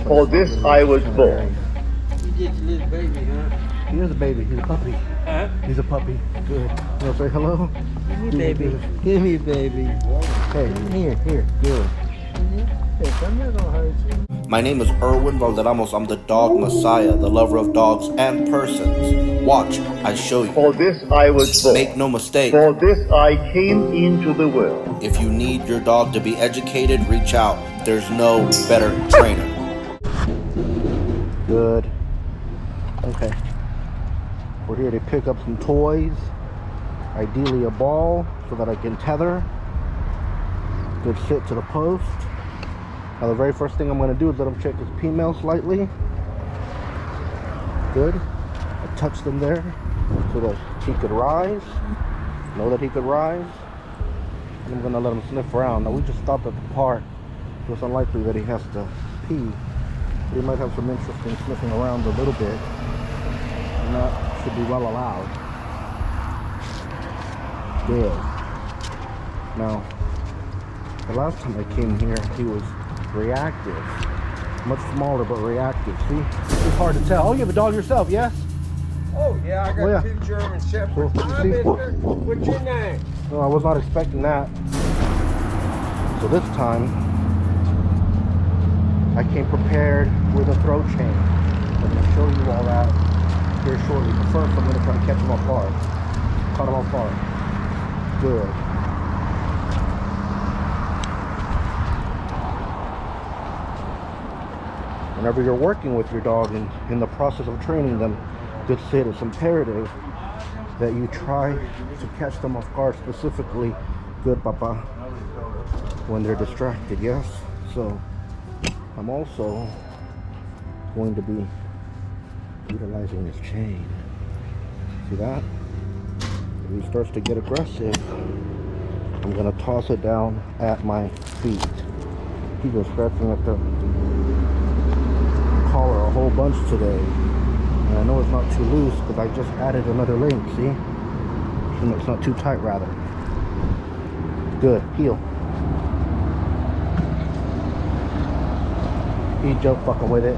For this I was born. You did your little baby, huh? He is a baby. He's a puppy. Huh? He's a puppy. Good. You want to say hello? Give me baby. Give me baby. Hey, here. Good. I'm not gonna hurt you. My name is ErwinValderramos. I'm the dog messiah, the lover of dogs and persons. Watch, I show you. For this I was born. Make no mistake. For this I came into the world. If you need your dog to be educated, reach out. There's no better trainer. Good. Okay. We're here to pick up some toys. Ideally a ball so that I can tether. Good sit to the post. Now the very first thing I'm going to do is let him check his P-mail slightly. Good. I touched him there so that he could rise. Know that he could rise. And I'm going to let him sniff around. Now we just stopped at the park, so it's unlikely that he has to pee. But he might have some interest in sniffing around a little bit. And that should be well allowed. Good. Now, the last time I came here, he was reactive. Much smaller, but reactive. See? It's hard to tell. Oh, you have a dog yourself, yes? Oh yeah, I got Yeah. 2 German Shepherds. Well, Hi, see? mister. What's your name? No, I was not expecting that. So this time, I came prepared with a throat chain. I'm going to show you all that here shortly. But first, I'm going to try to catch him off guard. Caught him off guard. Good. Whenever you're working with your dog and in the process of training them, good sit, it's imperative that you try to catch them off guard, specifically, good papa, when they're distracted, yes? So, I'm also going to be utilizing this chain. See that? If he starts to get aggressive, I'm going to toss it down at my feet. He was scratching at the collar a whole bunch today. And I know it's not too loose because I just added another link, see? And it's not too tight, rather. Good. Heel. He jumped fucking with it.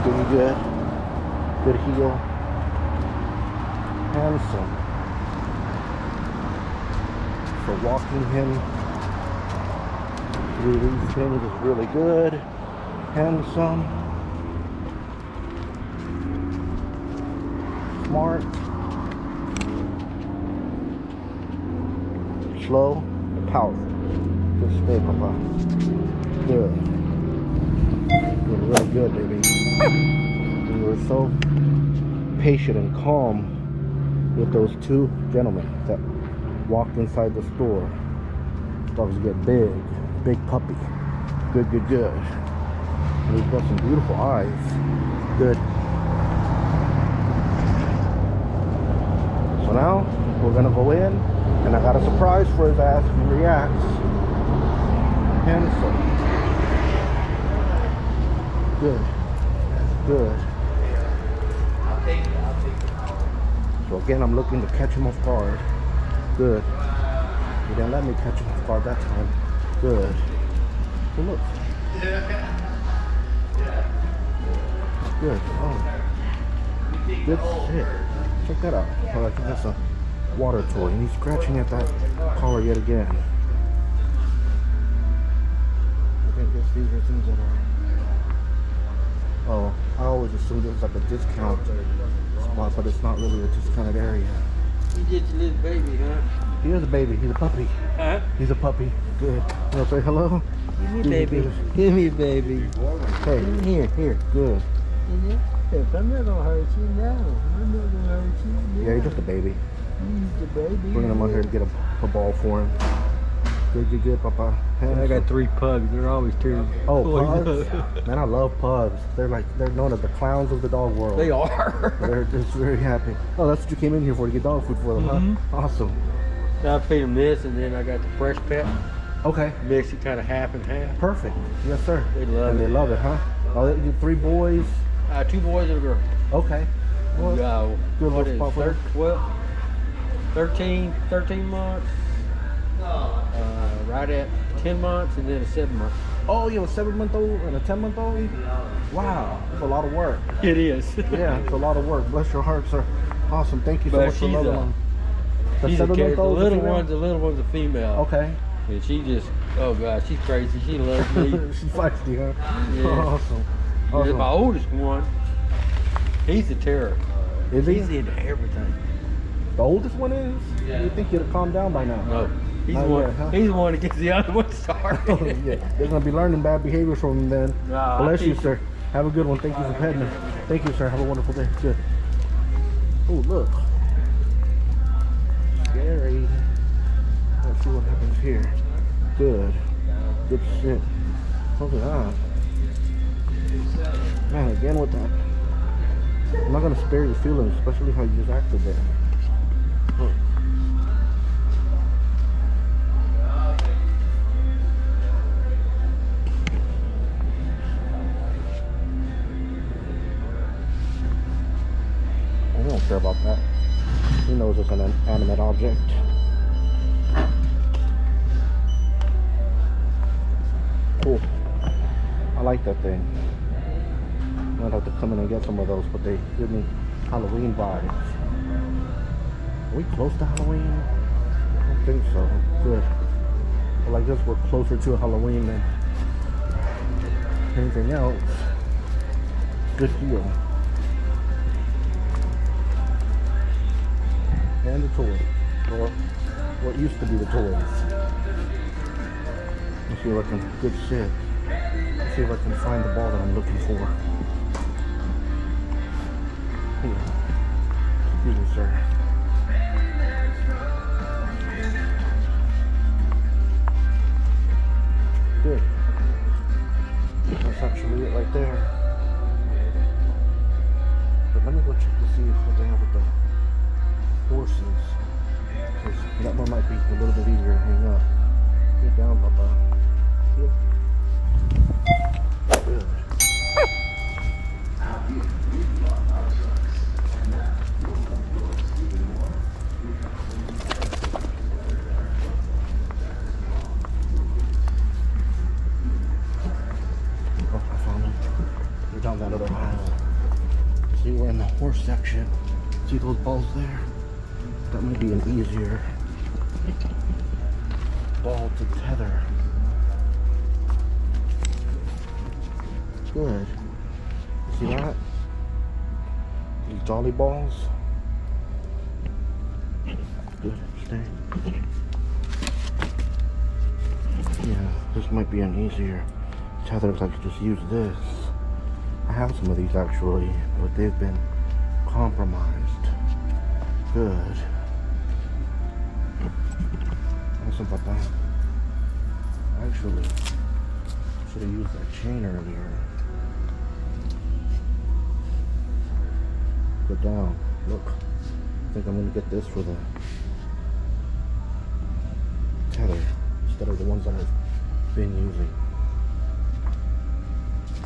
Doing good. Good heel. Handsome. So walking him through these things is really good. Handsome. Smart. Slow and powerful. Good stay, papa. Good. You're really good, baby. You were so patient and calm with those 2 gentlemen that walked inside the store. Dogs get big. Big puppy. Good. And he's got some beautiful eyes. Good. So now, we're gonna go in, and I got a surprise for his ass if he reacts. Handsome. Good. So again, I'm looking to catch him off guard. Good. He didn't let me catch him off guard that time. Good. So look. Good. Oh. Good shit. Check that out. Oh, I think that's a water toy. And he's scratching at that collar yet again. I think these are things that are... Oh, I always assumed it was like a discount spot, but it's not really a discounted area. You did your little baby, huh? He is a baby. He's a puppy. Huh? He's a puppy. Good. You want to say hello? Give me baby. Give me baby. Hey, here. Good. If I'm not gonna hurt you, no. I'm not gonna hurt you. No. Yeah, he's just a baby. He's the baby. Bringing him out here to get a ball for him. Good, papa. I got 3 pugs. They're always too. Oh, pugs? Man, I love pugs. They're known as the clowns of the dog world. They are. They're just very happy. Oh, that's what you came in here for, to get dog food for them, huh? Awesome. I feed them this, and then I got the fresh pet. Okay. Mix it kind of half and half. Perfect. Yes, sir. They love and it. they love it, huh? Oh, you 3 boys. 2 boys and a girl. Okay. Well, Good what little is it? 13 months. Right at 10 months, and then a 7 month. Oh, you have a 7-month-old and a 10-month-old? Wow, that's a lot of work. It is. Yeah, it's a lot of work. Bless your heart, sir. Awesome. Thank you so But much for she's loving a- them. The She's a character. 7-month-old, The little one's a female. Okay. And she just, oh God, she's crazy. She loves me. She's feisty, huh? Yeah. Awesome. And Awesome. my oldest one, he's a terror. Is he? He's into everything. The oldest one is? You think he'd have calmed down by now? No, he's Oh, the one. yeah, huh? He's the one that gets the other one started. Oh, yeah. They're going to be learning bad behaviors from him then. Nah, Bless I you, teach sir. Have a good one. Thank you for petting him. Thank you, sir. Have a wonderful day. Good. Oh, look. Scary. Let's see what happens here. Good. Good shit. Look at that. Man, again with that. I'm not going to spare your feelings, especially how you just acted there. Look. I don't care about that. He knows it's an inanimate object. Cool. I like that thing. I might have to come in and get some of those, but they give me Halloween vibes. Are we close to Halloween? I don't think so. Good. Well, I guess we're closer to Halloween than anything else. Good deal. And the toy, or what used to be the toys. Let's see if I can, good shit. Let's see if I can find the ball that I'm looking for. Here. Excuse me, sir. Good. That's actually it right there. But let me go check to see what they have with the horses, because that one might be a little bit easier to hang up. Get down, Papa. Good. Good. Oh, I found them. They're down that other aisle. See, we're in the horse section. See those balls there? That might be an easier ball to tether. Good. See that? These dolly balls. Good. Stay. Yeah, this might be an easier tether if I could just use this. I have some of these actually, but they've been compromised. Good. Awesome, Papa. Actually, should have used that chain earlier. Go down. Look. I think I'm gonna get this for the tether instead of the ones that I've been using.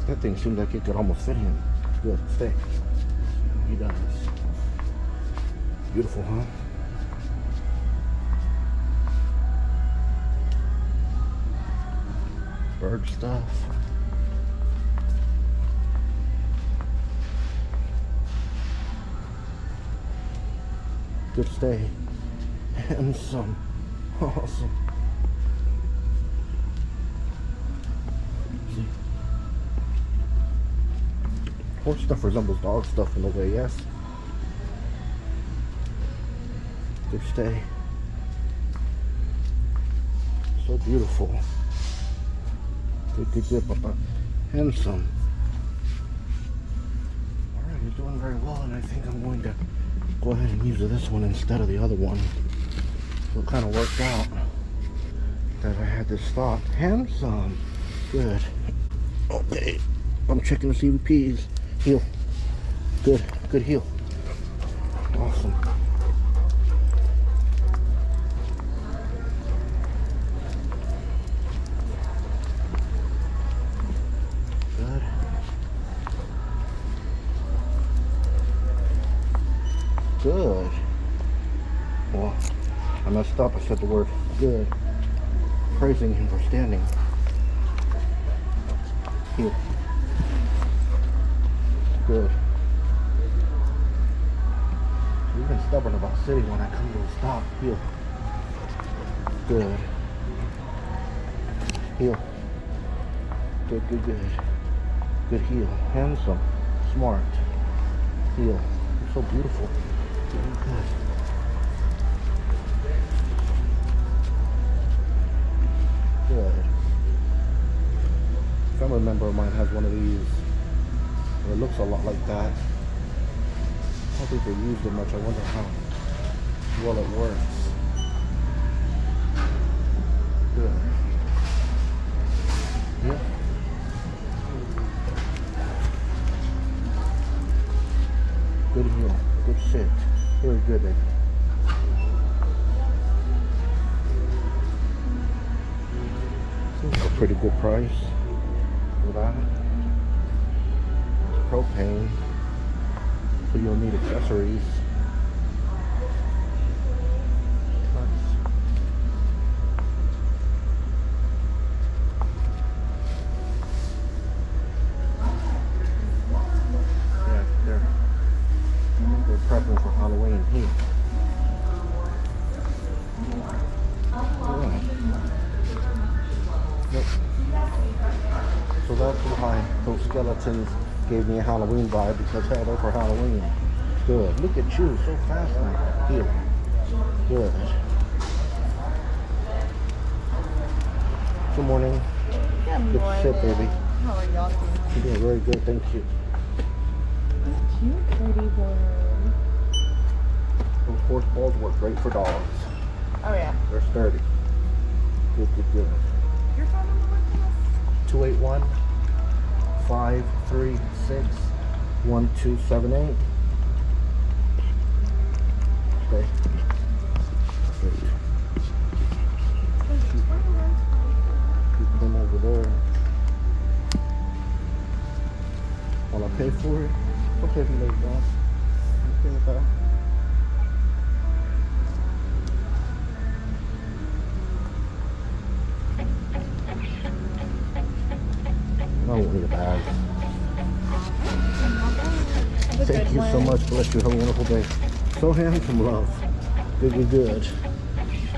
That thing seems like it could almost fit him. Good. Stay. He does. Beautiful, huh? Bird stuff. Good stay. Handsome. Awesome. See? Horse stuff resembles dog stuff in a way, yes? Good stay. So beautiful. Good, good, good, Papa. Handsome. Alright, you're doing very well, and I think I'm going to go ahead and use this one instead of the other one. So it kind of worked out that I had this thought. Handsome. Good. Okay. I'm checking the CVPs. Heel. Good. Good heel. Awesome. Good. Good. Well, I messed up. I said the word good. Praising him for standing. Heel. Good. You've been stubborn about sitting when I come to a stop. Heel. Good. Heel. Good, good, good. Good heel. Handsome. Smart. Heel. You're so beautiful. Doing good. Good. A family member of mine has one of these. It looks a lot like that. I don't think they used it much. I wonder how well it works. Good. Yeah. Good heel. Good sit. Very good, baby. Seems a pretty good price for that. It's propane, so you'll need accessories. Nice. Yeah, they're prepping for Halloween here. Yep. So that's why those skeletons gave me a Halloween vibe, because hell, they're for Halloween. Good. Look at you, so fast now. Here. Good. Good morning. Good Good morning. sit, baby. How are y'all doing? You're doing very good, thank you. You pretty boy. Those horse balls work great for dogs. Oh yeah. They're sturdy. Good, good, good. Your phone number with us? 281 536 1278. Okay. Keep them over there. While I pay for it. Okay if you lay it down. Okay with that. I won't need a bag. Thank you so much. Bless you. Have a wonderful day. So handsome, love. Good, good, good.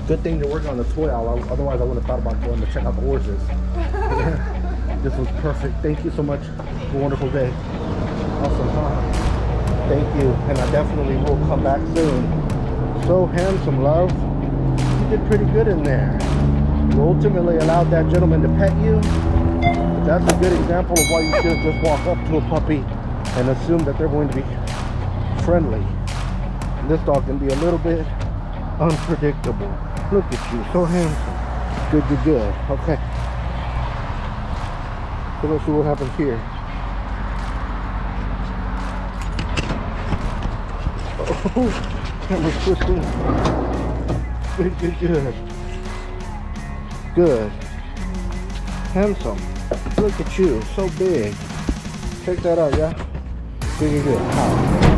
Good thing you're working on the toy aisle. Otherwise, I wouldn't have thought about going to check out the horses. Yeah. This was perfect. Thank you so much. Have a wonderful day. Awesome, huh? Thank you. And I definitely will come back soon. So handsome, love. You did pretty good in there. You ultimately allowed that gentleman to pet you. That's a good example of why you shouldn't just walk up to a puppy and assume that they're going to be friendly. This dog can be a little bit unpredictable. Look at you, so handsome. Good, good, good. Okay. So let's see what happens here. Oh, camera's twisting. Good, good, good. Good. Handsome. Look at you, so big. Check that out, yeah? Good, good, good. How?